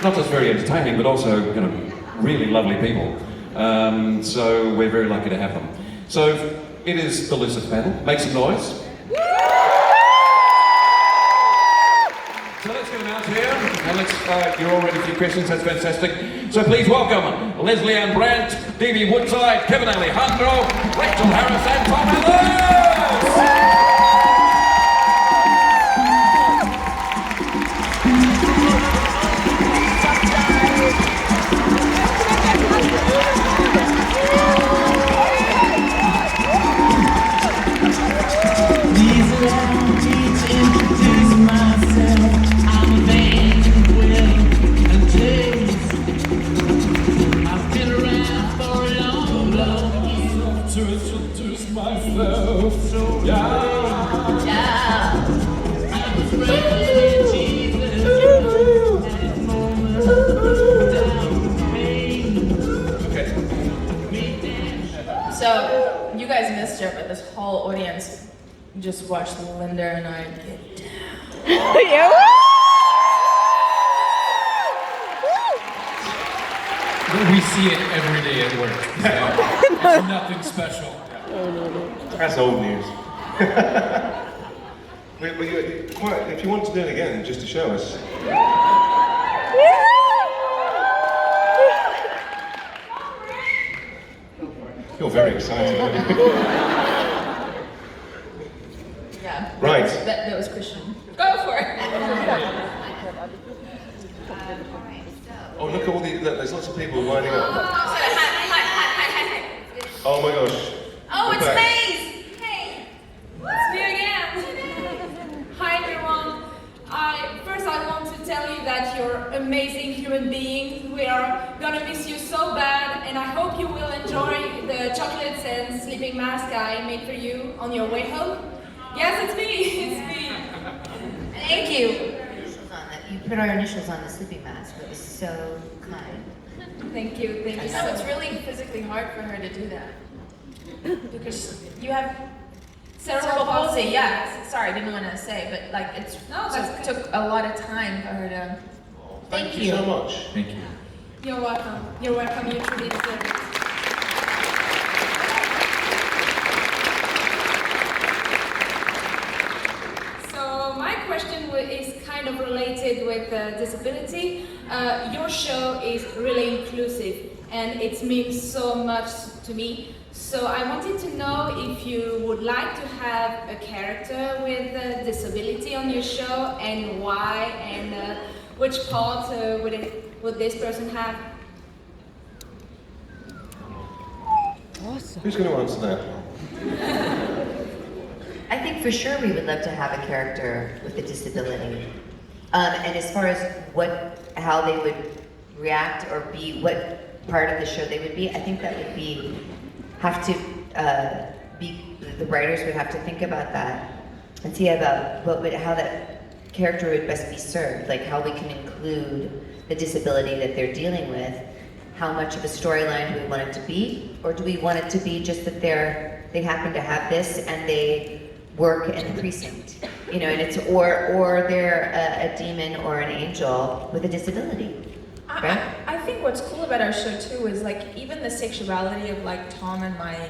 not just very entertaining, but also really lovely people. So we're very lucky to have them. So it is the Lucifer panel. Make some noise. So let's get them out here, and you're all ready for your questions, that's fantastic. So please welcome Lesley-Ann Brandt, Dee Woodside, Kevin Alejandro, Rachel Harris, and Tom Ellis! So, you guys missed it, but this whole audience just watched Linda and I get down. Yeah. We see it every day at work, so it's nothing special. That's old news. If you want to do it again, just to show us. You're very excited. Yeah. Right. That was Christian. Go for it. Oh, look at all the. Look, there's lots of people lining up. Hi. Oh my gosh. Oh, Look it's at that. Maze! Hey! It's me again! Hi everyone. First I want to tell you that you're amazing human beings. We are gonna miss you so bad, and I hope you will enjoy the chocolates and sleeping mask I made for you on your way home. Yes, it's me! It's me! Thank you. You put our initials on the sleeping mask. That was so kind. Thank you. You know, it's really physically hard for her to do that. Because you have cerebral palsy, yeah. Sorry, I didn't want to say, but like it took a lot of time for her to. Thank you so much. Thank you. You're welcome. You're welcome. You truly deserve it. So my question is kind of related with disability. Your show is really inclusive, and it means so much to me. So I wanted to know if you would like to have a character with a disability on your show, and why, and which part would this person have? Who's going to answer that? I think for sure we would love to have a character with a disability. And as far as how they would react or be, what part of the show they would be, I think that would be the writers would have to think about that and see about how that character would best be served, like how we can include the disability that they're dealing with. How much of a storyline do we want it to be, or do we want it to be just that they happen to have this and they work in the precinct, and it's or they're a demon or an angel with a disability. Right? I think what's cool about our show too is like even the sexuality of like Tom and my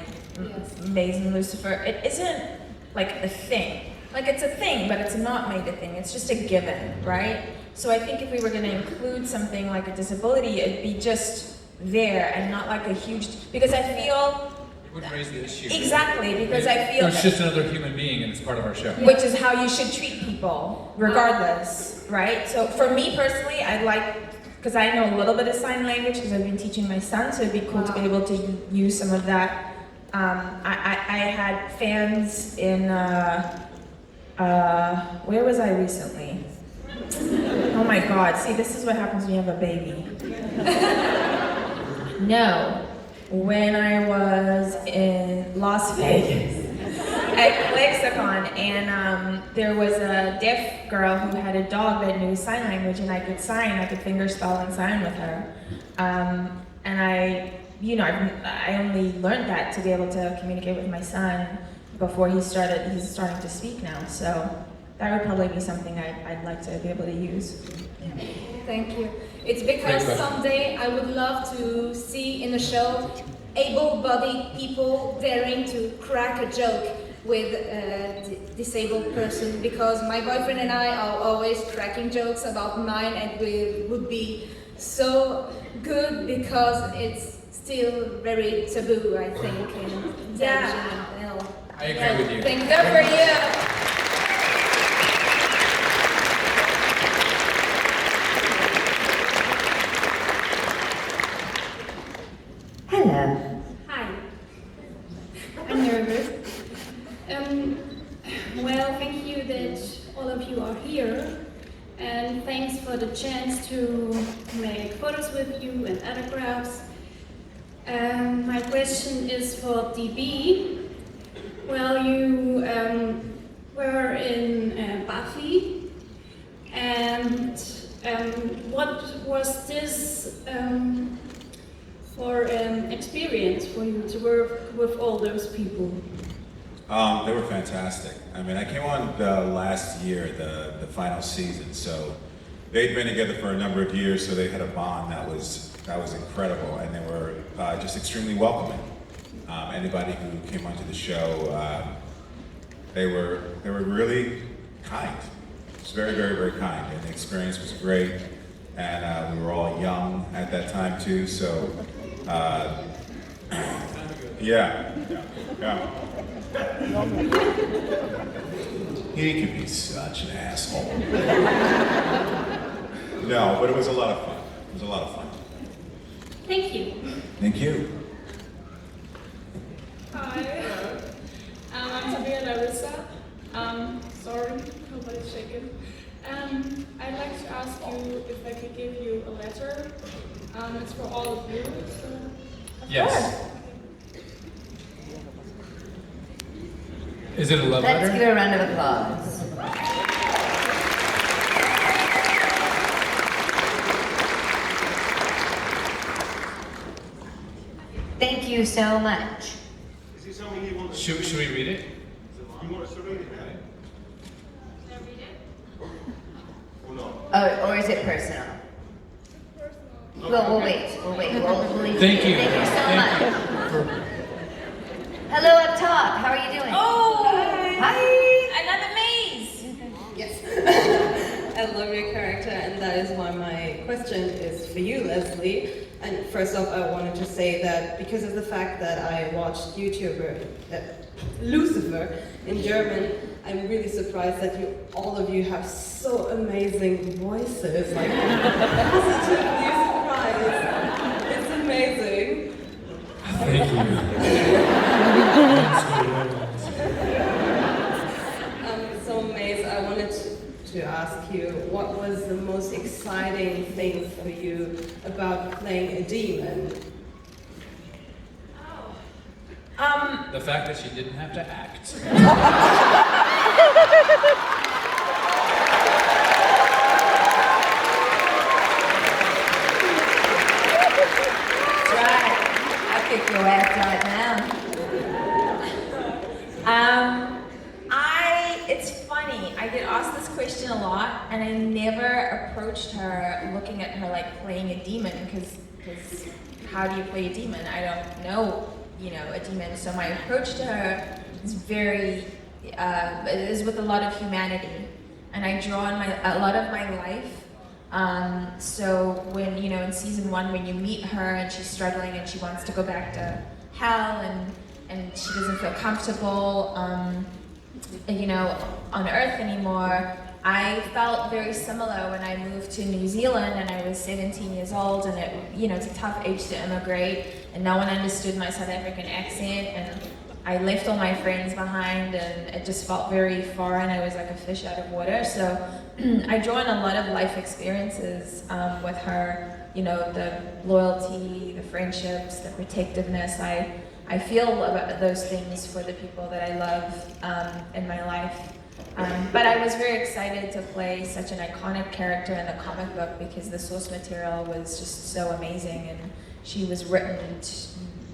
Maze and Lucifer, it isn't like a thing. Like it's a thing, but it's not made a thing. It's just a given, right? So I think if we were going to include something like a disability, it'd be just there and not like a huge, because I feel It would raise the issue. exactly, because I feel It's just another human being and it's part of our show. which is how you should treat people regardless, right? So for me personally, I'd like, because I know a little bit of sign language because I've been teaching my son, so it'd be cool to be able to use some of that. I had fans in, where was I recently? Oh my God, see, this is what happens when you have a baby. No, when I was in Las Vegas at Lexicon, and there was a deaf girl who had a dog that knew sign language, and I could finger spell and sign with her. And I only learned that to be able to communicate with my son before he's starting to speak now. So that would probably be something I'd like to be able to use. Thank you. It's because someday I would love to see in the show able-bodied people daring to crack a joke with a disabled person, because my boyfriend and I are always cracking jokes about mine, and we would be so good because it's still very taboo, I think, in television and film. I agree with you. Thank you for you. Hello. Hi. I'm nervous. Well, thank you that all of you are here, and thanks for the chance to make photos with you and autographs. My question is for DB. Well, you were in Buffy, and what was this for an experience for you to work with all those people? They were fantastic. I mean, I came on last year, the final season, so they'd been together for a number of years, so they had a bond that was incredible, and they were just extremely welcoming. Anybody who came onto the show, they were really kind. It was very, very, very kind, and the experience was great. And we were all young at that time too, so yeah. He could be such an asshole. No, but it was a lot of fun. It was a lot of fun. Thank you. Thank you. Hi, I'm Tabia Larissa. Sorry, nobody's shaking. I'd like to ask you if I could give you a letter. It's for all of you. So Yes. Is it a love Let's letter? give it a round of applause. Thank you so much. Is it something you want to Should we read it? You want us to read it? can I read it? Or not? Oh, or is it personal? Well, we'll wait. We'll leave. Thank you. Thank you so Thank much. you. Hello up top. How are you doing? Oh, Hi. another maze. Yes. I love your character, and that is why my question is for you, Leslie. And first off, I wanted to say that because of the fact that I watched YouTuber Lucifer in German, I'm really surprised that all of you have so amazing voices. Like, positively surprised. It's amazing. Thank you. So Maze, I wanted to ask you, what was the most exciting thing for you about playing a demon? The fact that she didn't have to act. That's right. I'll kick your ass right now. It's funny. I get asked this question a lot, and I never approached her looking at her like playing a demon, because how do you play a demon? I don't know, a demon. So my approach to her is is with a lot of humanity, and I draw on a lot of my life. So when in season 1, when you meet her and she's struggling and she wants to go back to hell and she doesn't feel comfortable, on Earth anymore, I felt very similar when I moved to New Zealand and I was 17 years old, and it's a tough age to immigrate, and no one understood my South African accent, and I left all my friends behind, and it just felt very foreign. I was like a fish out of water. So I draw on a lot of life experiences with her, the loyalty, the friendships, the protectiveness. I feel about those things for the people that I love in my life. But I was very excited to play such an iconic character in the comic book because the source material was just so amazing, and she was written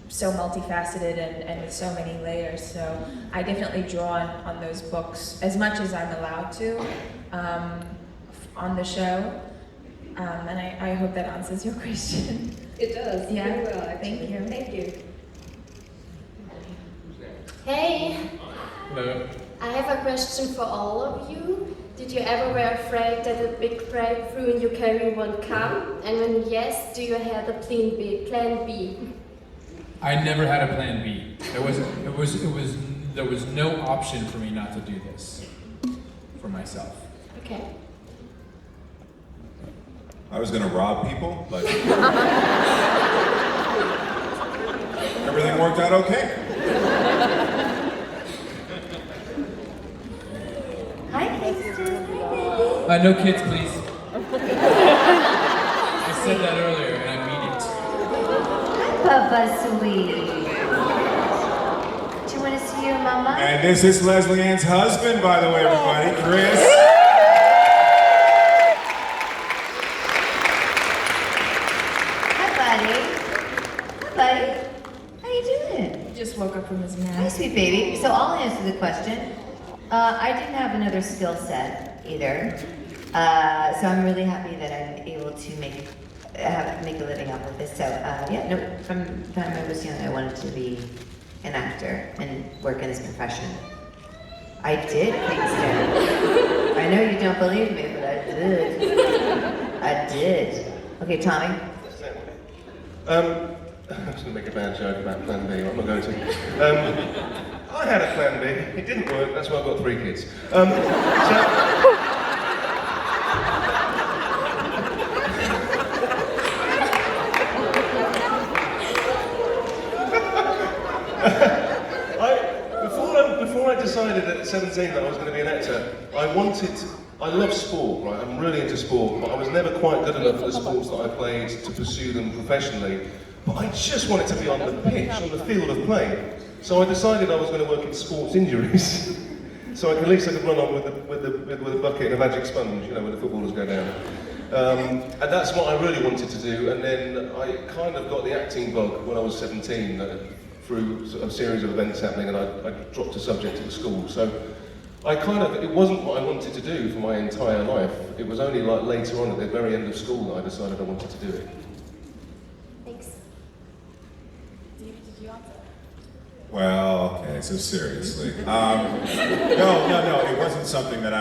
so multifaceted and with so many layers. So I definitely draw on those books as much as I'm allowed to on the show. And I hope that answers your question. It does. Yeah. Very well, actually. Thank you. Thank you. Hey, Hello. I have a question for all of you. Did you ever were afraid that a big breakthrough in your career won't come? And when yes, do you have a plan B? Plan B? I never had a plan B. There was no option for me not to do this for myself. Okay. I was gonna rob people, but everything worked out okay. Hi, Kristen. No kids, please. I said that earlier, and I mean it. Papa sweet. Do you want to see your mama? And this is Lesley-Ann's husband, by the way, everybody, Chris. Hi, buddy. How you doing? He just woke up from his nap. Hi, sweet baby. So I'll answer the question. I didn't have another skill set either. So I'm really happy that I'm able to make a living off of this. So yeah, no, from the time I was young, I wanted to be an actor and work in this profession. I did, Kingston. I know you don't believe me, but I did. I did. Okay, Tommy. I'm just going to make a bad joke about Plan B. I'm not going to. I had a Plan B. It didn't work. That's why I've got 3 kids. Before I decided at 17 that I was going to be an actor, I love sport, right? I'm really into sport, but I was never quite good enough at the sports that I played to pursue them professionally. But I just wanted to be on the pitch, on the field of play. So I decided I was going to work in sports injuries. So at least I could run on with a bucket and a magic sponge, you know, when the footballers go down. And that's what I really wanted to do. And then I kind of got the acting bug when I was 17 through a series of events happening, and I dropped a subject at the school. So it wasn't what I wanted to do for my entire life. It was only like later on at the very end of school that I decided I wanted to do it. Thanks. Did you answer? Well, okay, so seriously. No, it wasn't something that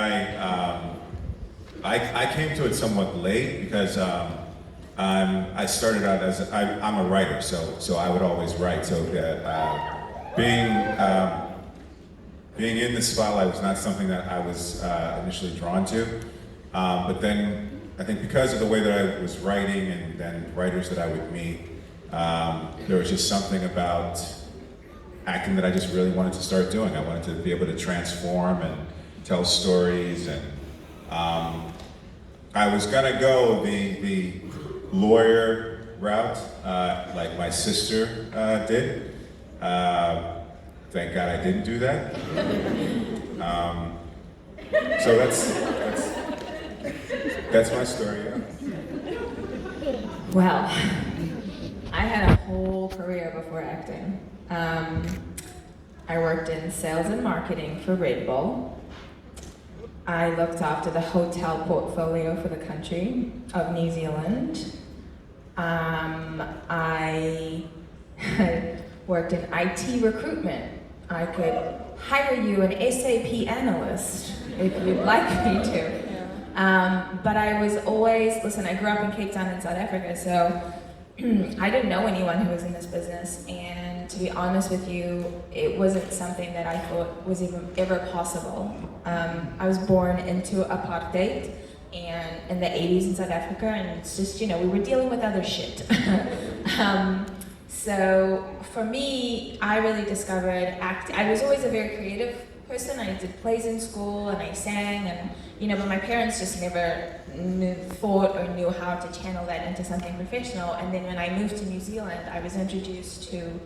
I came to it somewhat late because I started out as, I'm a writer, so I would always write. So being in the spotlight was not something that I was initially drawn to. But then I think because of the way that I was writing and then writers that I would meet, there was just something about acting that I just really wanted to start doing. I wanted to be able to transform and tell stories, and I was gonna go the lawyer route, like my sister did. Thank God I didn't do that. So that's my story. Yeah. Well, I had a whole career before acting. I worked in sales and marketing for Red Bull. I looked after the hotel portfolio for the country of New Zealand. I worked in IT recruitment. I could hire you an SAP analyst if you'd like me to. But I was always, listen, I grew up in Cape Town in South Africa, so I didn't know anyone who was in this business, and to be honest with you, it wasn't something that I thought was even ever possible. I was born into apartheid and in the 80s in South Africa, and it's just, you know, we were dealing with other shit. So for me, I really discovered acting. I was always a very creative person. I did plays in school and I sang, and you know, but my parents just never thought or knew how to channel that into something professional. And then when I moved to New Zealand, I was introduced to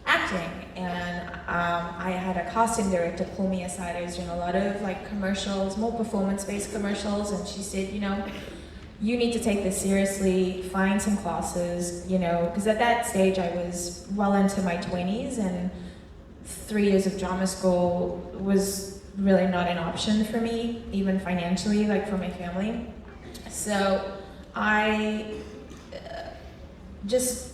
acting, and I had a casting director pull me aside. I was doing a lot of like commercials, more performance-based commercials, and she said, you know, you need to take this seriously, find some classes, you know, because at that stage I was well into my 20s, and 3 years of drama school was really not an option for me, even financially, like for my family. So I just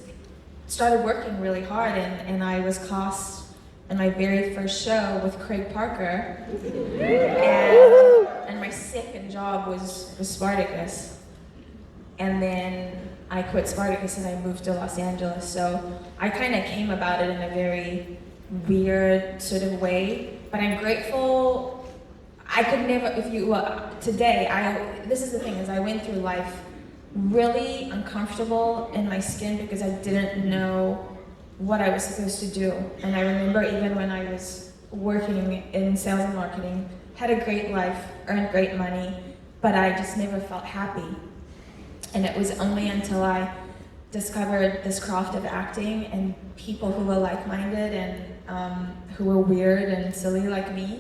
started working really hard, and I was cast in my very first show with Craig Parker, and my second job was Spartacus. And then I quit Spartacus and I moved to Los Angeles. So I kind of came about it in a very weird sort of way, but I'm grateful. I could never, today, this is the thing, is I went through life really uncomfortable in my skin because I didn't know what I was supposed to do. And I remember even when I was working in sales and marketing, had a great life, earned great money, but I just never felt happy. And it was only until I discovered this craft of acting and people who were like-minded and who were weird and silly like me,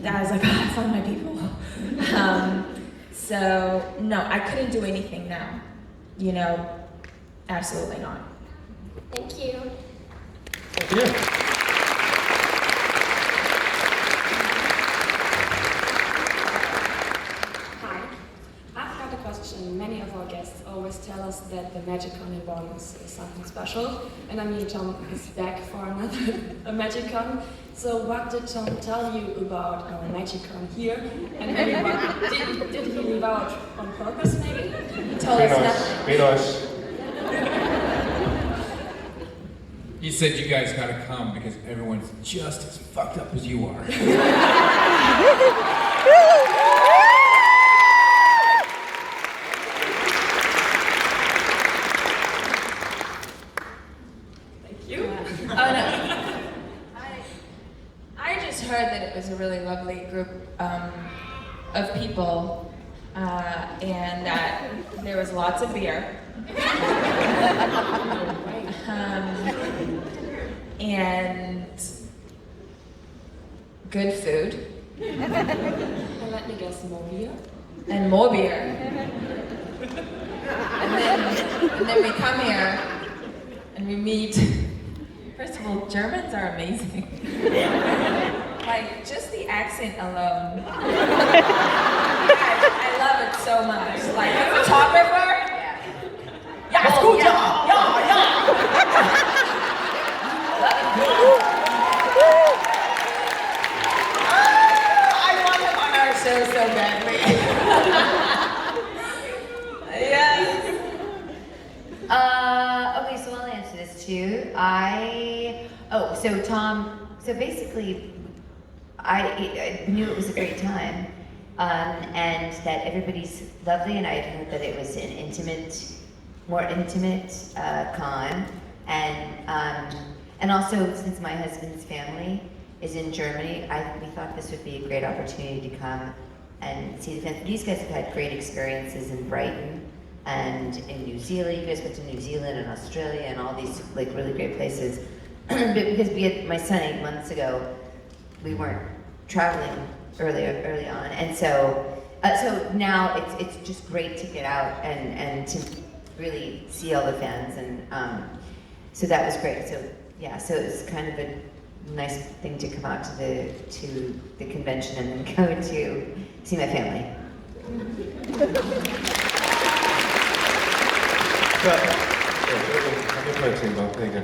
that I was like, I found my people. So no, I couldn't do anything now. Absolutely not. Thank you. Thank you. Many of our guests always tell us that the MagicCon Bonn is something special, and I mean Tom is back for another MagicCon. So what did Tom tell you about our MagicCon here? And maybe what did he leave out on purpose? Maybe he told us nothing. Be nice. He said you guys gotta come because everyone's just as fucked up as you are. Heard that it was a really lovely group of people, and that there was lots of beer, and good food, And let me guess, more beer? and more beer, and then we come here and we meet. First of all, Germans are amazing. Like, just the accent alone. I love it so much. Like, the photographer. Yeah, it's good, yeah. I want him on our show so badly. Yes. Okay, so I'll answer this too. So basically, I knew it was a great time, and that everybody's lovely, and I had heard that it was an more intimate con, and also since my husband's family is in Germany, we thought this would be a great opportunity to come and see the fans. These guys have had great experiences in Brighton and in New Zealand. You guys went to New Zealand and Australia and all these like really great places. But because we had my son 8 months ago, we weren't traveling early on, and so now it's just great to get out and to really see all the fans, and so that was great. So yeah, so it was kind of a nice thing to come out to the convention and then go to see my family. Protein bar, there you go.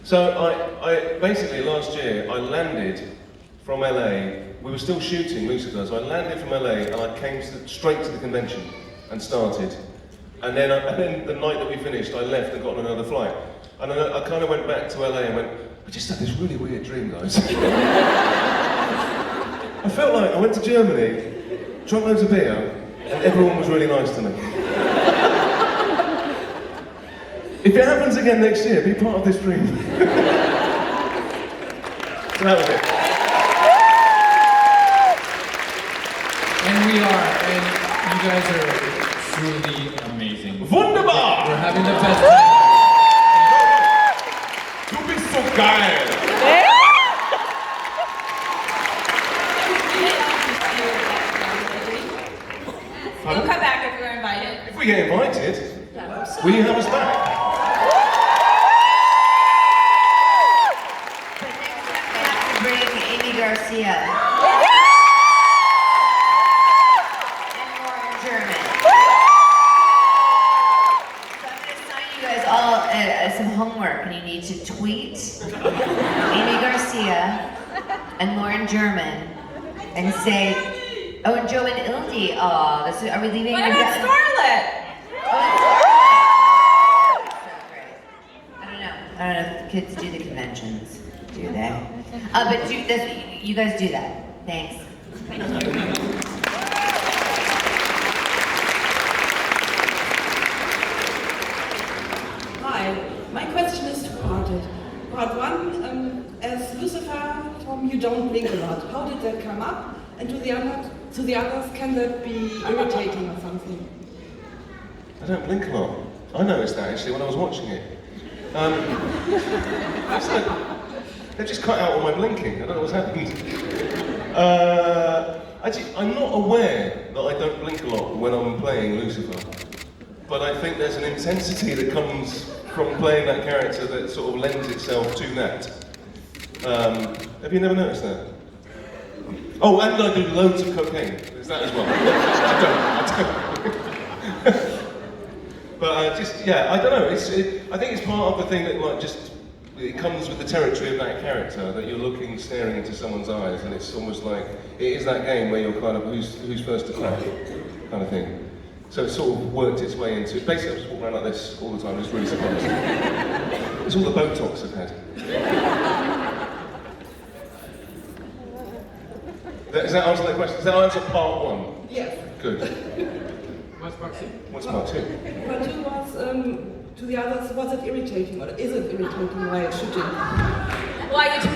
So I basically last year I landed from LA. We were still shooting Lucifer, so I landed from LA and I came straight to the convention and started. And then the night that we finished, I left and got on another flight. And then I kind of went back to LA and went, I just had this really weird dream, guys. I felt like I went to Germany, drank loads of beer, and everyone was really nice to me. If it happens again next year, be part of this dream. So that was it. And we are, and you guys are truly amazing. Wunderbar! We're having the best time. Du bist so geil! We'll come back if we're invited. If we get invited, will you have us back? Garcia. And more in German. homework, and you need to tweet Amy Garcia and Lauren German and say, oh, and Joe and Ildy. Oh, this is, are we leaving? What about Scarlett? I don't know if kids do the conventions, do they? But you guys do that. Thanks. Thank you. Hi, my question is two-parted. Part one, as Lucifer, Tom, you don't blink a lot. How did that come up? And to the others, can that be irritating or something? I don't blink a lot. I noticed that actually when I was watching it. They've just cut out all my blinking. I don't know what's happened. Actually, I'm not aware that I don't blink a lot when I'm playing Lucifer. But I think there's an intensity that comes from playing that character that sort of lends itself to that. Have you never noticed that? Oh, and I do loads of cocaine. There's that as well. I don't. But I don't know. I think it's part of the thing that it comes with the territory of that character, that you're staring into someone's eyes, and it's almost like, it is that game where you're kind of, who's first to crack, kind of thing. So it sort of worked its way into, basically I just walk around like this all the time, it's really surprising. It's all the Botox I've had. Does that answer that question? Does that answer part one? Yes. Good. What's part two? What's part two? Part two was, to the others, was it irritating, or is it irritating while shooting? Why did you...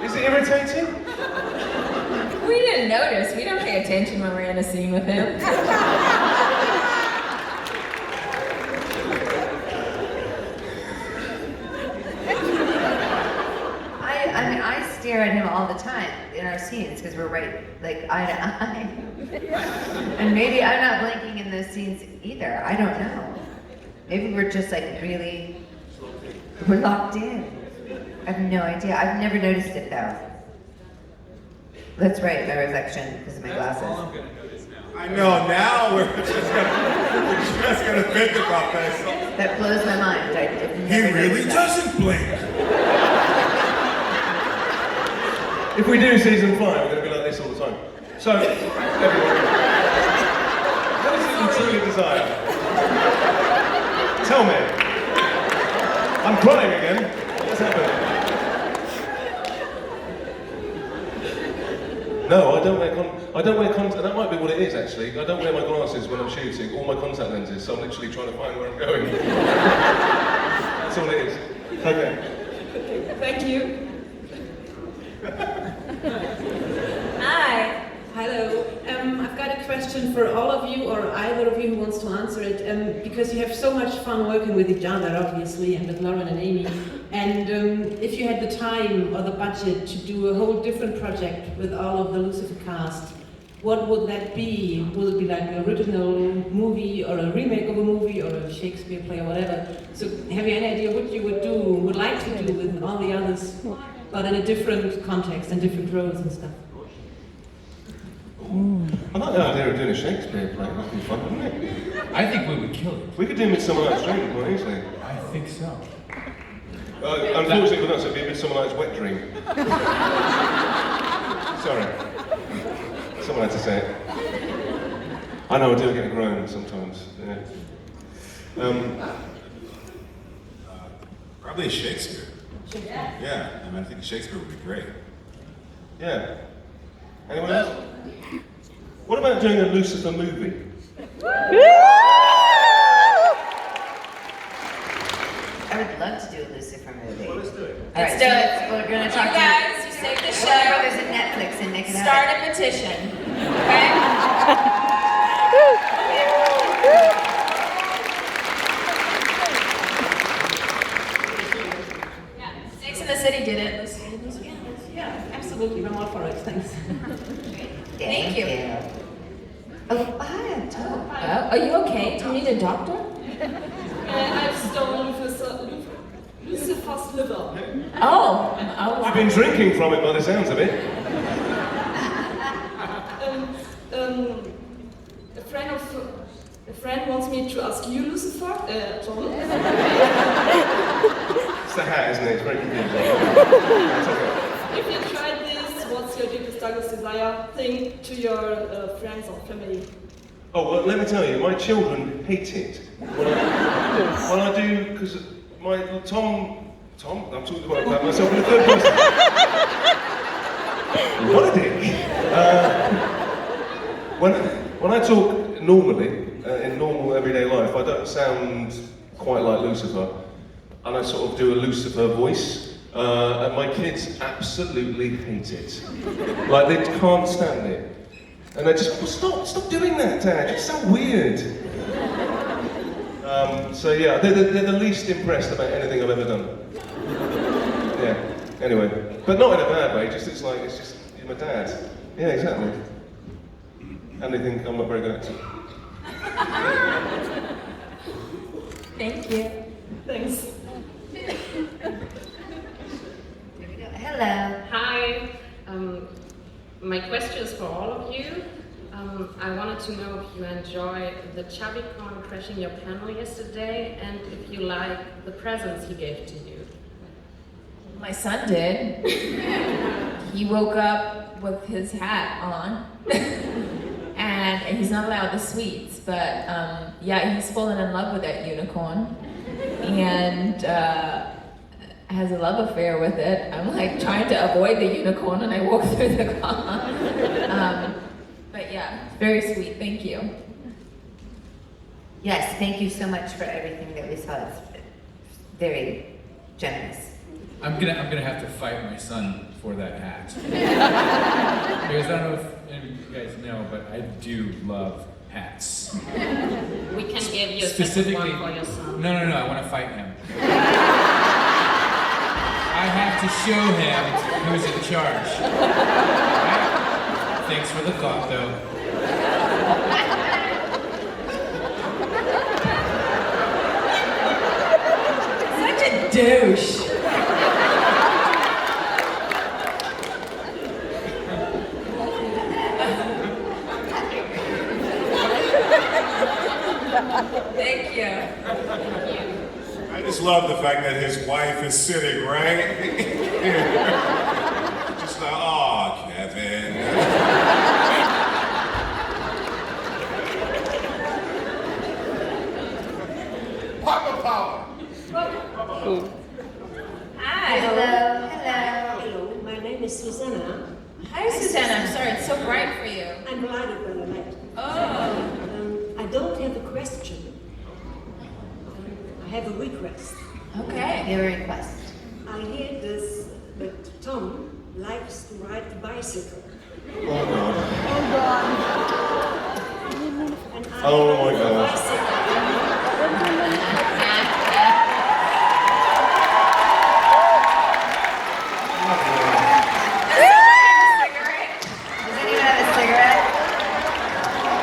Is it irritating? We didn't notice. We don't pay attention when we're in a scene with him. I stare at him all the time in our scenes because we're right, like, eye to eye. And maybe I'm not blinking in those scenes either. I don't know. Maybe we're just like we're locked in. I have no idea. I've never noticed it though. That's right, my reflection because of my glasses. All I'm gonna notice now. I know, now we're just gonna think about that. That blows my mind. He really doesn't blink. If we do season 5, we're going to be like this all the time. So, everyone, what is it you truly desire? Tell me. I'm crying again. What's happening? No, I don't wear contact. That might be what it is actually. I don't wear my glasses when I'm shooting, or my contact lenses, so I'm literally trying to find where I'm going. That's all it is. Okay. Thank you. Hi. Hello. I've got a question for all of you, or either of you who wants to answer it, because you have so much fun working with each other, obviously, and with Lauren and Amy. And if you had the time or the budget to do a whole different project with all of the Lucifer cast, what would that be? Would it be like an original movie, or a remake of a movie, or a Shakespeare play, or whatever? So have you any idea what you would like to do with all the others, but in a different context and different roles and stuff? I like the idea of doing a Shakespeare play. That'd be fun, wouldn't it? I think we would kill it. We could do Midsummer Night's Dream quite easily. I think so. Unfortunately for us, it'd be a Midsummer Night's Wet Dream. Sorry. Someone had to say it. I know I do get a groan sometimes. Yeah. Probably Shakespeare. Yeah, I mean, I think Shakespeare would be great. Yeah. Anyone else? What about doing a Lucifer movie? I would love to do a Lucifer movie. Well, let's do it. All right, Let's do it. we're going to talk You guys, you save the show. There's a Netflix and Nick and Start a petition. Okay? Snakes in the City did it. Yeah, absolutely. I'm all for it. Thanks. Thank you. Oh, hi, I'm Tom. Are you okay? Do you need a doctor? I've stolen Lucifer's liver. Oh. You've been drinking from it by the sounds of it. A friend wants me to ask you, Lucifer, Tom. It's the hat, isn't it? It's very confusing. It's okay. If you tried this, what's your deepest, darkest desire thing to your friends or family? Oh, well, let me tell you, my children hate it. When I do, because my Tom, I'm talking about myself in the third person. What a dick. When I talk normally, in normal everyday life, I don't sound quite like Lucifer. And I sort of do a Lucifer voice. And my kids absolutely hate it. Like, they can't stand it. And they just, stop doing that, Dad, it's so weird. So yeah, they're the least impressed about anything I've ever done. Yeah, anyway. But not in a bad way, it's just, you're my dad. Yeah, exactly. And they think I'm not very good at it. Thank you. Thanks. Hello. Hi. My question is for all of you. I wanted to know if you enjoyed the MagicCon crashing your panel yesterday and if you like the presents he gave to you. My son did. He woke up with his hat on. And he's not allowed the sweets, but yeah, he's fallen in love with that unicorn. And has a love affair with it. I'm like trying to avoid the unicorn when I walk through the car. But yeah, very sweet, thank you. Yes, thank you so much for everything that we saw. It's very generous. I'm gonna have to fight my son for that hat. Because I don't know if any of you guys know, but I do love hats. We can give you a Specifically, second one for your son. No, I want to fight him. I have to show him who's in charge. Right? Thanks for the thought, though. Such a douche. Thank you. I just love the fact that his wife is sitting right here. Just like, oh, Kevin. Papa Power. Hi. Hello. Hello, my name is Susanna. Hi, Susanna. I'm sorry, it's so bright for you. I'm delighted that I met. Oh. I don't have a question. I have a request. Okay. Your request. I hear this that Tom likes to ride the bicycle. Oh God. And I Oh my ride the God. bicycle. Does anyone have a cigarette?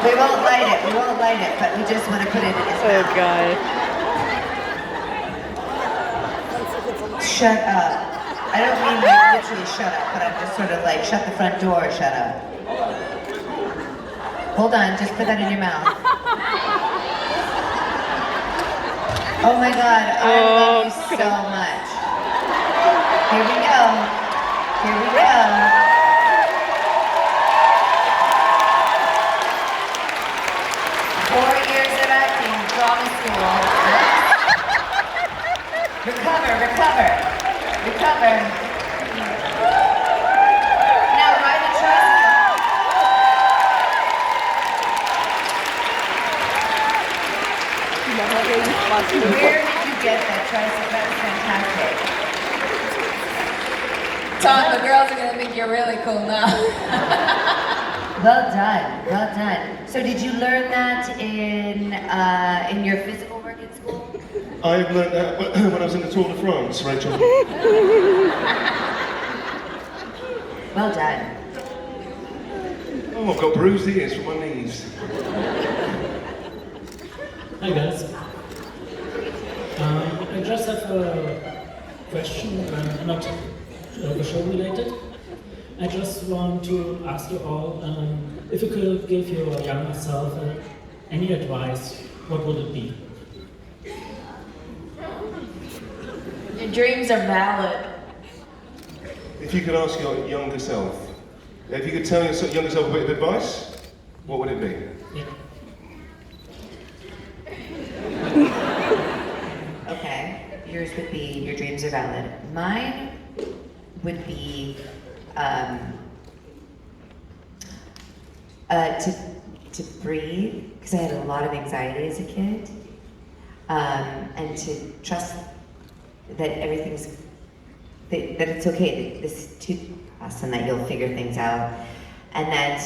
We won't light it, but we just want to put it in his mouth. Oh God. Shut up. I don't mean like literally shut up, but I'm just sort of like, shut the front door, shut up. Hold on, just put that in your mouth. Oh my God, I love you so much. Here we go. Here we go. Drama school. Recover. Now ride the tricycle. Where did you get that tricycle? That was fantastic. Tom, the girls are gonna think you're really cool now. Well done. So did you learn that in your physical work at school? I've learned that when I was in the Tour de France, Rachel. Well done. Oh, I've got bruised ears from my knees. Hi guys. I just have a question, not the show related. I just want to ask you all if you could give your younger self any advice what would it be? Your dreams are valid. If you could ask your younger self, if you could tell your younger self a bit of advice, what would it be? Okay, yours would be your dreams are valid. Mine would be to breathe, because I had a lot of anxiety as a kid, and to trust that everything's that it's okay, that this is too fast, and that you'll figure things out, and that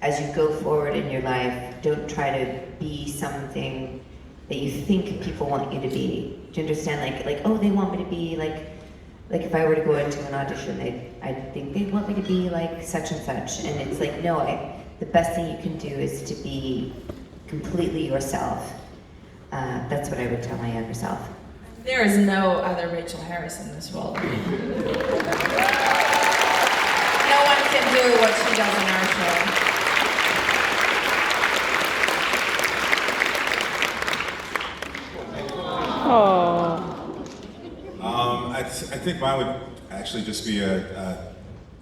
as you go forward in your life, don't try to be something that you think people want you to be. Do you understand? Like, oh, they want me to be like if I were to go into an audition, I think they want me to be like such and such, and it's like, no, the best thing you can do is to be completely yourself. That's what I would tell my younger self. There is no other Rachel Harris in this world. No one can do what she does in our show. I think mine would actually just be a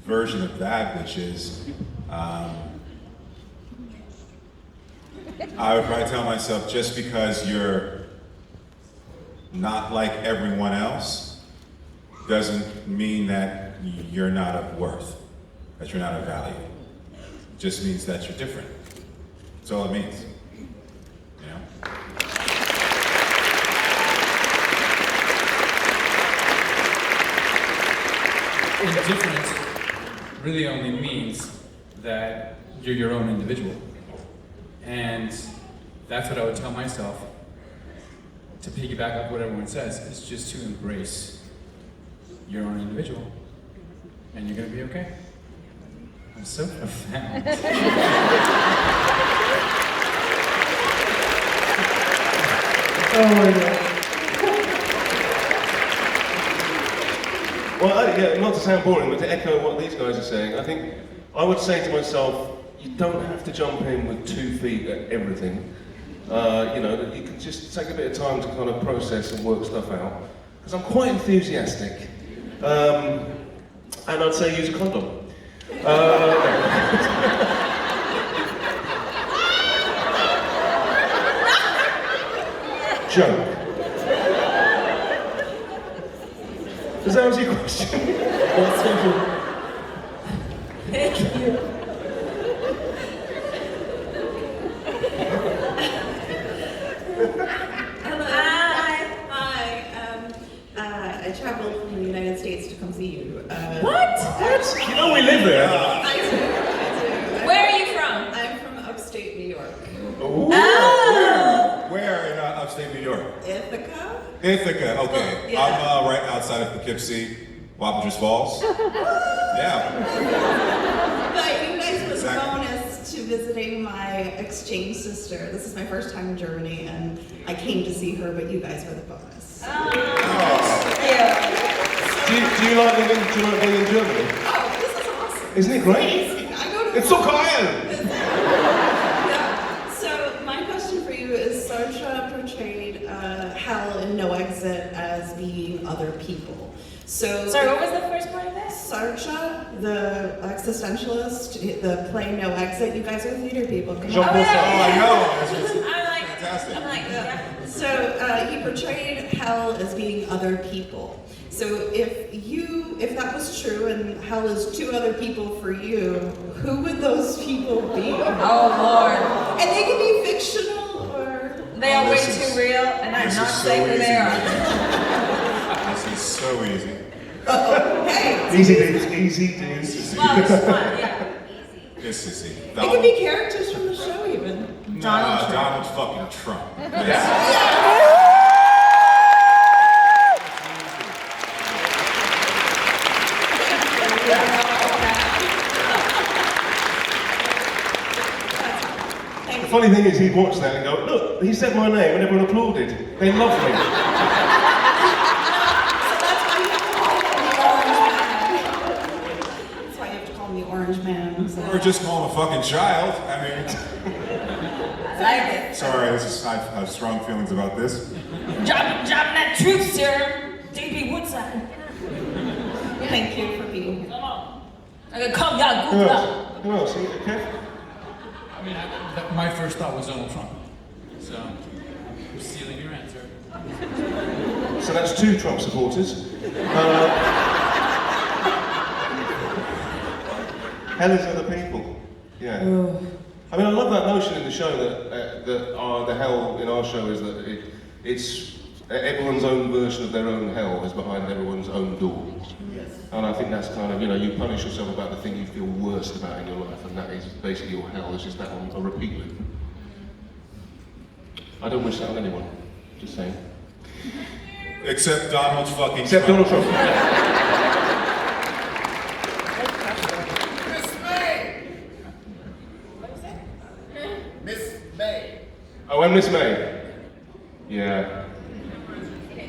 version of that, which is I would probably tell myself, just because you're not like everyone else doesn't mean that you're not of worth, that you're not of value. It just means that you're different. That's all it means. You know? Indifference really only means that you're your own individual. And that's what I would tell myself, to piggyback up what everyone says, is just to embrace your own individual. And you're gonna be okay. I'm so profound. Oh my God. Well, yeah, not to sound boring, but to echo what these guys are saying, I think I would say to myself, you don't have to jump in with 2 feet at everything. You know, you can just take a bit of time to kind of process and work stuff out. Because I'm quite enthusiastic. And I'd say use a condom. Joke. Does that answer your question? Yes, thank you. Thank you. Hello. Hi. I traveled from the United States to come see you. What? You know we live there. I do. Where are you from? I'm from upstate New York. Ooh. Oh. Where in upstate New York? Ithaca? Ithaca, okay. Yeah. I'm right outside of Poughkeepsie, Wappingers Falls. Yeah. But you guys was Exactly. a bonus to visiting my exchange sister. This is my first time in Germany, and I came to see her, but you guys were the bonus. Do you like being in Germany? Oh, this is awesome. Isn't it great? Amazing. I go to It's so geil! Yeah. So my question for you is, Saoirse portrayed Hell in No Exit as being other people. So Sorry, what was the first part of that? Saoirse, the existentialist, the play No Exit. You guys are theater people. Come on. Jean-Paul I know. It's just I'm like, fantastic. yeah. So he portrayed hell as being other people. So if that was true and hell is 2 other people for you, who would those people be? Oh Lord. And they can be fictional or They are way too real, and I'm not saying who they are. This is so easy. hey. Easy dudes. Well, it's fun, yeah. This is easy. It could be characters from the show even. Donald fucking Trump. The funny thing is, he'd watch that and go, look, he said my name and everyone applauded. They love me. That's why you have to call him the Orange Man. So. Or just call him a fucking child. I mean, like it. Sorry, I have strong feelings about this. Drop that truth serum, DB Woodside. Thank you for being here. Come on. I can come, y'all good luck. Who else? Okay. I mean, my first thought was Donald Trump. So, I'm stealing your answer. So that's 2 Trump supporters. Hell is other people. Yeah. I mean, I love that notion in the show that the hell in our show is that it's everyone's own version of their own hell is behind everyone's own door. Yes. And I think that's kind of, you punish yourself about the thing you feel worst about in your life, and that is basically your hell. It's just that on a repeat loop. I don't wish that on anyone. Just saying. Except Donald fucking Except Trump. Donald Trump. Miss May. Oh, and Miss May. Yeah.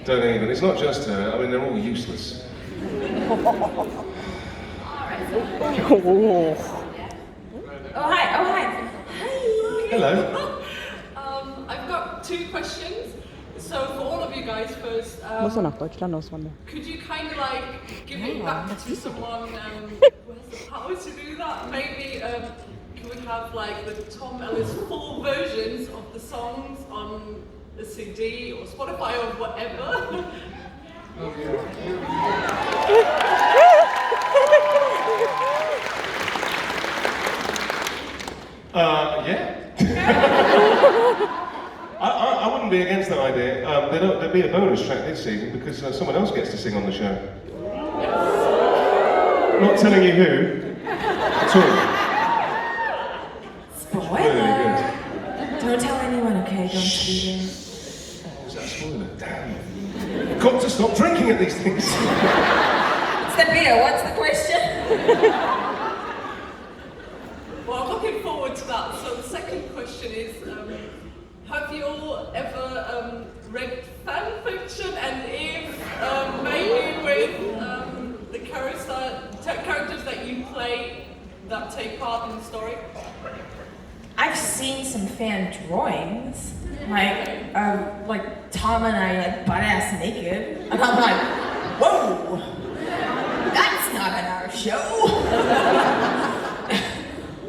Don't even. It's not just her. I mean, they're all useless. Oh, hi. Hello. I've got 2 questions. So for all of you guys first, Muss er nach Deutschland auswandern? could you kind of like give it back to someone who has the power to do that? Maybe can we have like the Tom Ellis full versions of the songs on a CD or Spotify or whatever? Yeah. I wouldn't be against that idea. There'd be a bonus track this season because someone else gets to sing on the show. Not telling you who at all. Spoiler. Really good. Don't tell anyone, okay? Don't tweet it. Oh, was that a spoiler? Damn. You've got to stop drinking at these things. It's the beer. What's the question? Well, I'm looking forward to that. So the second question is, have you all ever read fan fiction, and if maybe with the characters that you play that take part in the story? I've seen some fan drawings, like Tom and I like butt ass naked, and I'm like, whoa, that's not in our show.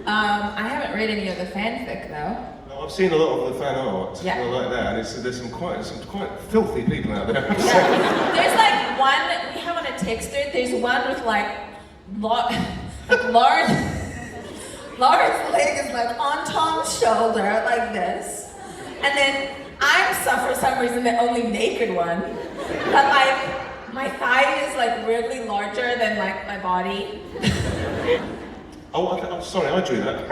I haven't read any of the fanfic though. No, I've seen a lot of the fan art, Yeah. like that, and there's some quite filthy people out there. There's like one, we have on a text thread, there's one with like, Lauren's leg is like on Tom's shoulder, like this. And then I'm for some reason the only naked one. But like, my thigh is like weirdly larger than like my body. Oh, I'm sorry, I drew that.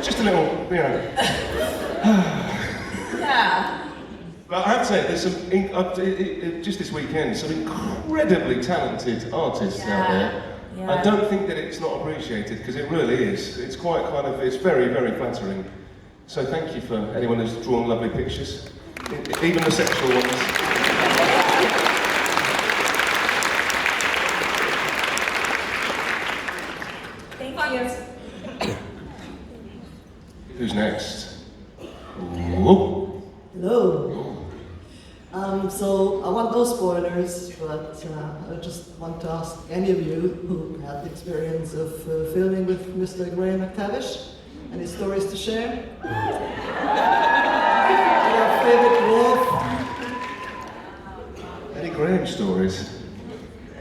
Just a little, Yeah. But I have to say, there's some, just this weekend, some incredibly talented artists out there. Yeah. I don't think that it's not appreciated, because it really is. It's quite it's very, very flattering. So thank you for anyone who's drawn lovely pictures, even the sexual ones. Who's next? Whoa. Hello. So I want no spoilers, but I just want to ask any of you who had the experience of filming with Mr. Graham McTavish, any stories to share? Your favorite wolf? Any Graham stories?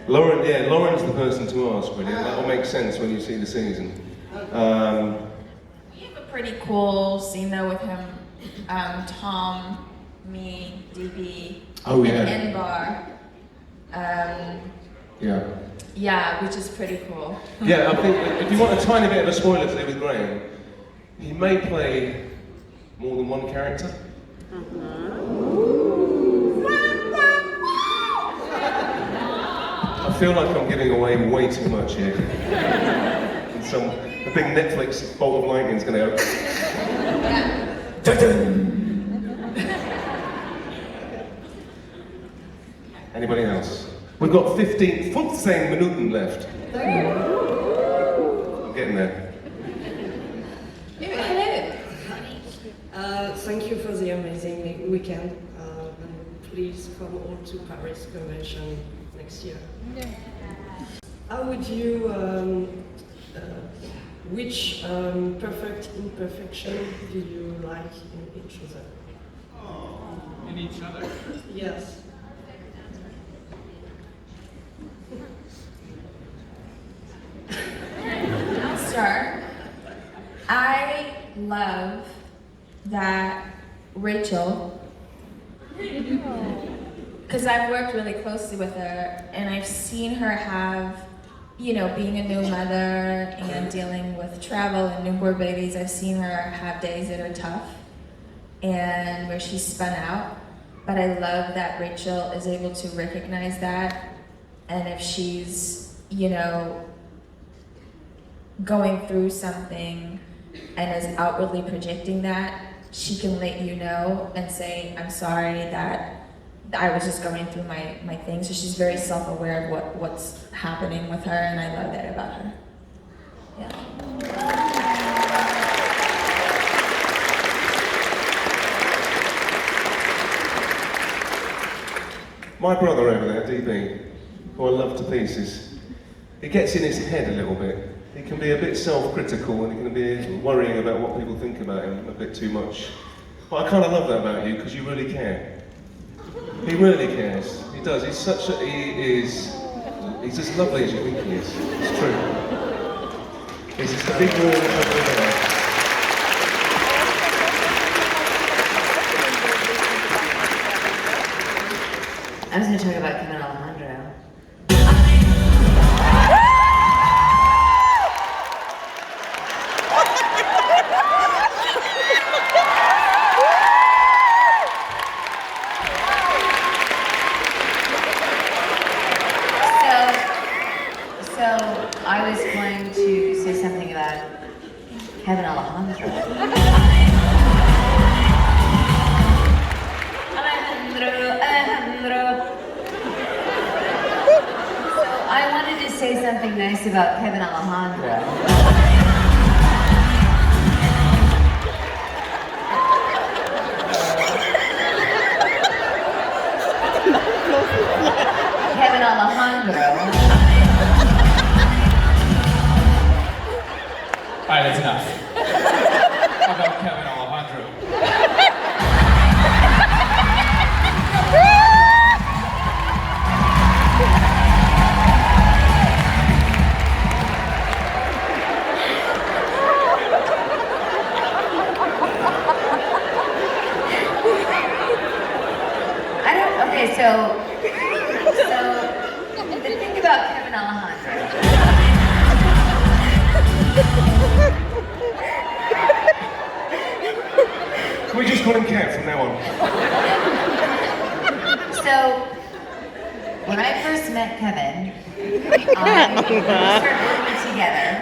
Lauren's the person to ask, really. That will make sense when you see the season. We have a pretty cool scene though with him, Tom, me, DB, Oh, yeah. and N-Bar. Yeah. Yeah, which is pretty cool. Yeah, I think if you want a tiny bit of a spoiler to do with Graham, he may play more than one character. I feel like I'm giving away way too much here. A big Netflix bolt of lightning is going to go. Anybody else? We've got 15 Minuten left. I'm getting there. Thank you for the amazing weekend. And please come all to Paris Convention next year. Yeah. How would you, which perfect imperfection do you like in each other? In each other? Yes. I'll start. I love that Rachel, because I've worked really closely with her and I've seen her have, you know, being a new mother and dealing with travel and newborn babies, I've seen her have days that are tough and where she's spun out. But I love that Rachel is able to recognize that, and if she's, you know, going through something and is outwardly projecting that, she can let you know and say, I'm sorry that I was just going through my thing. So she's very self-aware of what's happening with her, and I love that about her. Yeah. My brother over there, DB, who I love to pieces, he gets in his head a little bit. He can be a bit self-critical and he can be worrying about what people think about him a bit too much. But I kind of love that about you because you really care. He really cares. He does. He's as lovely as you think he is. It's true. He's just a big warm over there. I was going to talk about Kevin Alejandro. So I was going to say something about Kevin Alejandro. I wanted to say something nice about Kevin Alejandro. Kevin Alejandro. Alright, that's enough. How about Kevin Alejandro? So the thing about Kevin Alejandro. Can we just call him Kev from now on? So when I first met Kevin, we started working together.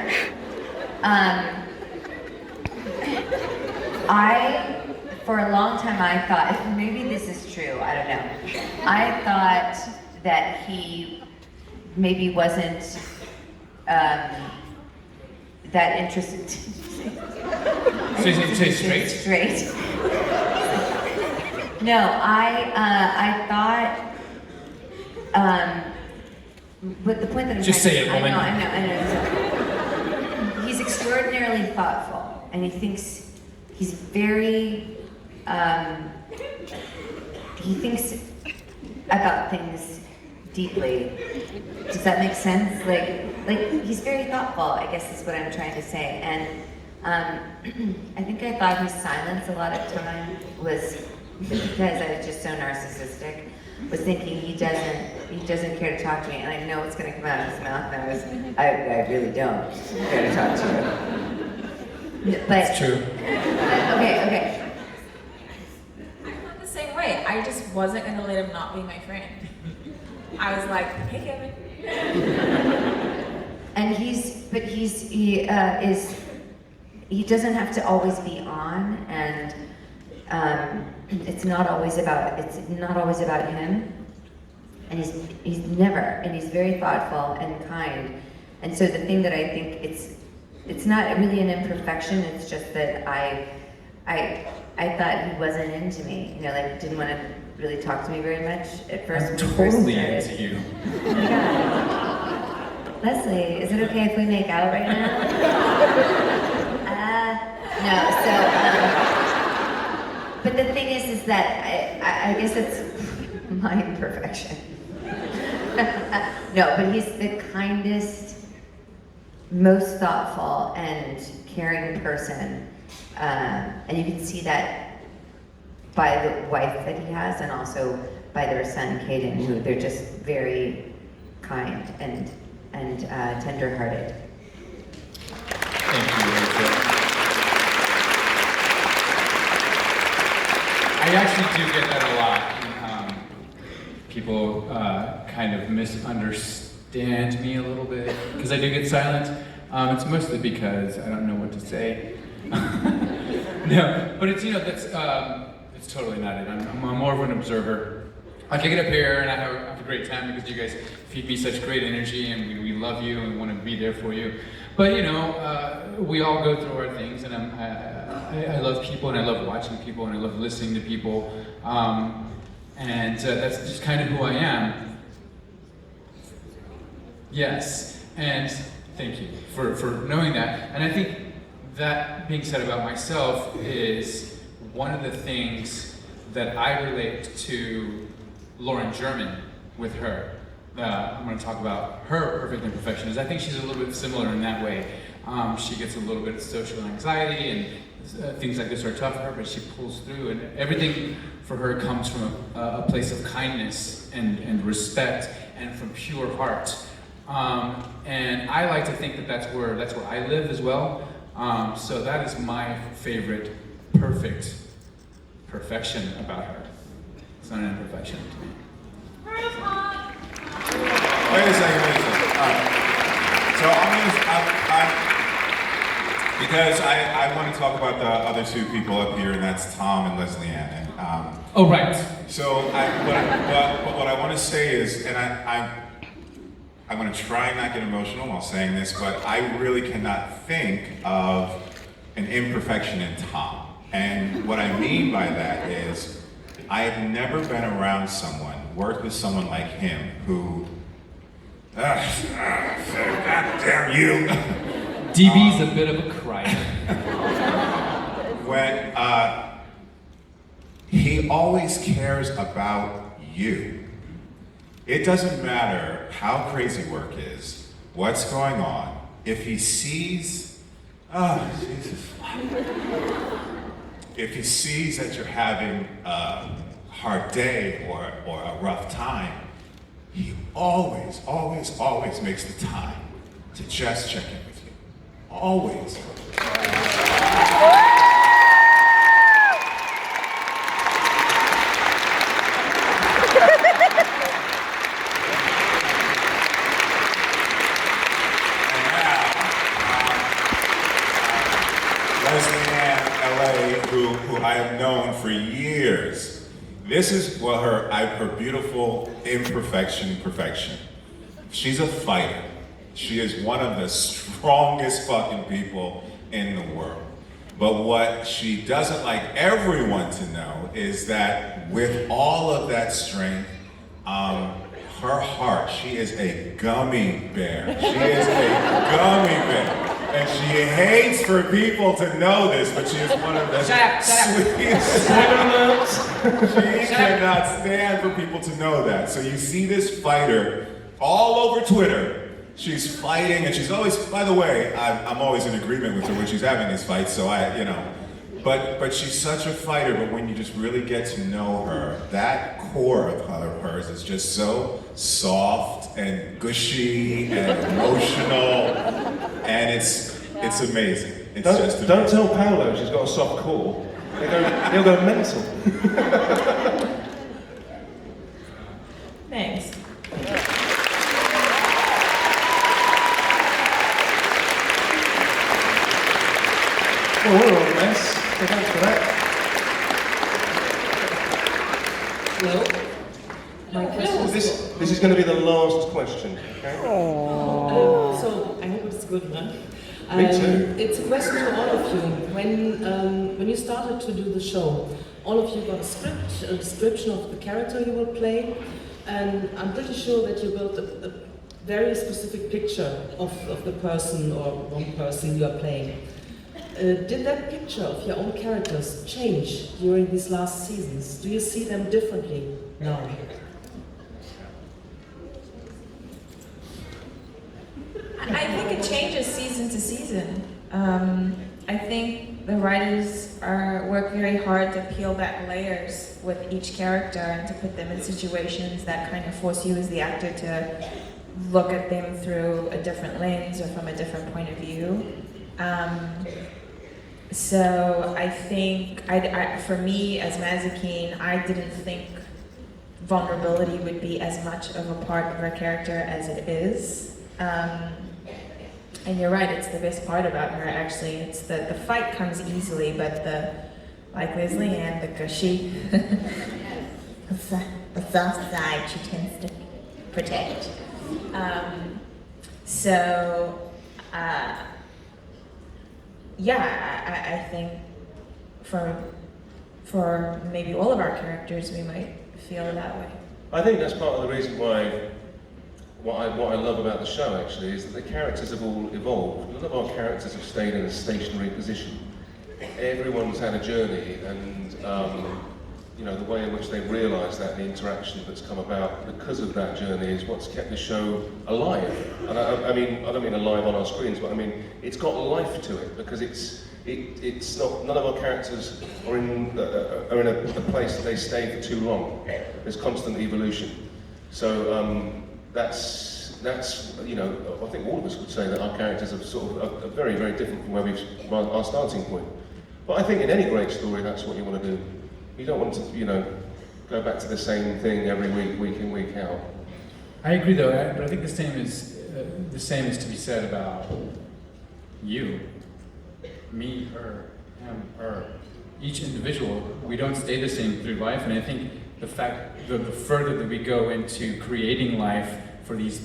For a long time, I thought, maybe this is true, I don't know. I thought that he maybe wasn't that interested. Say straight? Straight. No, I thought, but the point that I'm just say it, woman. I know. He's extraordinarily thoughtful, and he thinks he's very. He thinks about things deeply. Does that make sense? Like he's very thoughtful, I guess is what I'm trying to say. And I think I thought his silence a lot of time was because I was just so narcissistic. Was thinking he doesn't care to talk to me, and I know what's going to come out of his mouth. And I really don't care to talk to you. But it's true. Okay. Same way. I just wasn't gonna let him not be my friend. I was like, hey Kevin. And he doesn't have to always be on, and it's not always about him. And he's very thoughtful and kind. And so the thing that I think it's not really an imperfection. It's just that I thought he wasn't into me. You know, like didn't want to really talk to me very much at first. I'm when we first totally started. into you. Oh my God. Leslie, is it okay if we make out right now? No, so, but the thing is that I guess it's my imperfection. No, but he's the kindest, most thoughtful and caring person. And you can see that by the wife that he has and also by their son, Caden, who they're just very kind and tender-hearted. Thank you, Rachel. I actually do get that a lot. People kind of misunderstand me a little bit because I do get silent. It's mostly because I don't know what to say. No, but it's, you know, that's it's totally not it. I'm more of an observer. I can get up here and I have a great time because you guys feed me such great energy and we love you and we want to be there for you. But you know, we all go through our things, and I love people and I love watching people and I love listening to people, and that's just kind of who I am. Yes, and thank you for knowing that. And I think that being said about myself is one of the things that I relate to Lauren German with her. I'm going to talk about her perfect imperfection. Is I think she's a little bit similar in that way. She gets a little bit of social anxiety and things like this are tough for her, but she pulls through, and everything for her comes from a place of kindness and respect and from pure heart. And I like to think that that's where I live as well. So that is my favorite perfection about her. It's not an imperfection to me. Wait a second. So because I want to talk about the other two people up here, and that's Tom and Lesley-Ann. And, oh, right. So, but what I want to say is, and I'm going to try and not get emotional while saying this, but I really cannot think of an imperfection in Tom. And what I mean by that is, I have never been around someone, worked with someone like him, who, God damn you. DB's a bit of a crier. When he always cares about you. It doesn't matter how crazy work is, what's going on. If he sees, if he sees that you're having a hard day or a rough time, he always makes the time to just check in with you. Always. Lesley-Ann, LA, who I have known for years. This is her beautiful perfection. She's a fighter. She is one of the strongest fucking people in the world. But what she doesn't like everyone to know is that with all of that strength, her heart, she is a gummy bear. She is a gummy bear. And she hates for people to know this, but she is one of the sweetest. She cannot stand for people to know that. So you see this fighter all over Twitter. She's fighting, and she's always, by the way, I'm always in agreement with her when she's having these fights, so but she's such a fighter, but when you just really get to know her, that core of hers is just so soft and gushy and emotional, and it's amazing. It's just amazing. Don't tell Paolo she's got a soft core. He'll go mental. Thanks. Well, we're all a mess, so thanks for that. Hello? My question This is going to be the last question, okay? So, I hope it's a good one. Me too. It's a question to all of you. When you started to do the show, all of you got a script, a description of the character you will play, and I'm pretty sure that you built a very specific picture of the person or one person you are playing. Did that picture of your own characters change during these last seasons? Do you see them differently now? I think it changes season to season. I think the writers work very hard to peel back layers with each character and to put them in situations that kind of force you as the actor to look at them through a different lens or from a different point of view. So I think, for me as MagicCon, I didn't think vulnerability would be as much of a part of her character as it is. And you're right, it's the best part about her actually. It's the fight comes easily, but like Lesley-Ann, the gushy, the soft side she tends to protect. I think for maybe all of our characters, we might feel that way. I think that's part of the reason why what I love about the show actually is that the characters have all evolved. None of our characters have stayed in a stationary position. Everyone's had a journey, and the way in which they realise that, the interaction that's come about because of that journey is what's kept the show alive. And I don't mean alive on our screens, but I mean it's got life to it because it's not. None of our characters are in a place that they stay for too long. There's constant evolution. So that's I think all of us would say that our characters are very, very different from where our starting point. But I think in any great story, that's what you want to do. You don't want to, go back to the same thing every week in, week out. I agree, though. But I think the same is to be said about you, me, her, him, her. Each individual, we don't stay the same through life, and I think the further that we go into creating life for these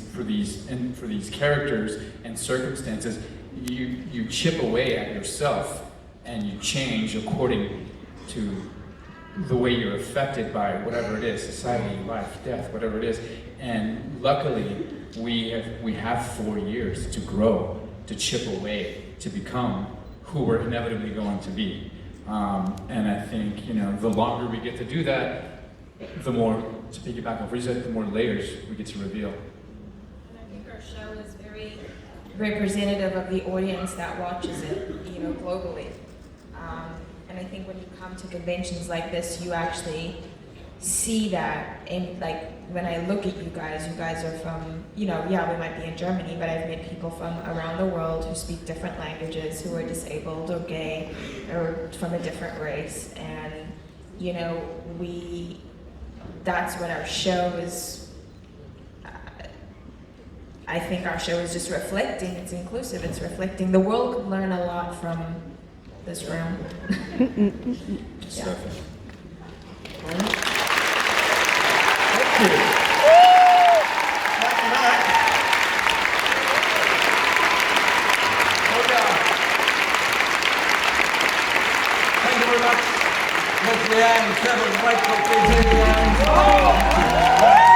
characters and circumstances, you chip away at yourself and you change according to the way you're affected by whatever it is, society, life, death, whatever it is. And luckily, we have 4 years to grow, to chip away, to become who we're inevitably going to be. And I think, the longer we get to do that, the more, to piggyback off what you said, the more layers we get to reveal. And I think our show is very representative of the audience that watches it, globally. And I think when you come to conventions like this, you actually see that. And like when I look at you guys are from, we might be in Germany, but I've met people from around the world who speak different languages, who are disabled or gay or from a different race. And, that's what our show is. I think our show is just reflecting, it's inclusive, it's reflecting. The world could learn a lot from this room. Yeah. Thank you. Thank you very much, Lesley-Ann, Kevin, Rachel, Lesley-Ann.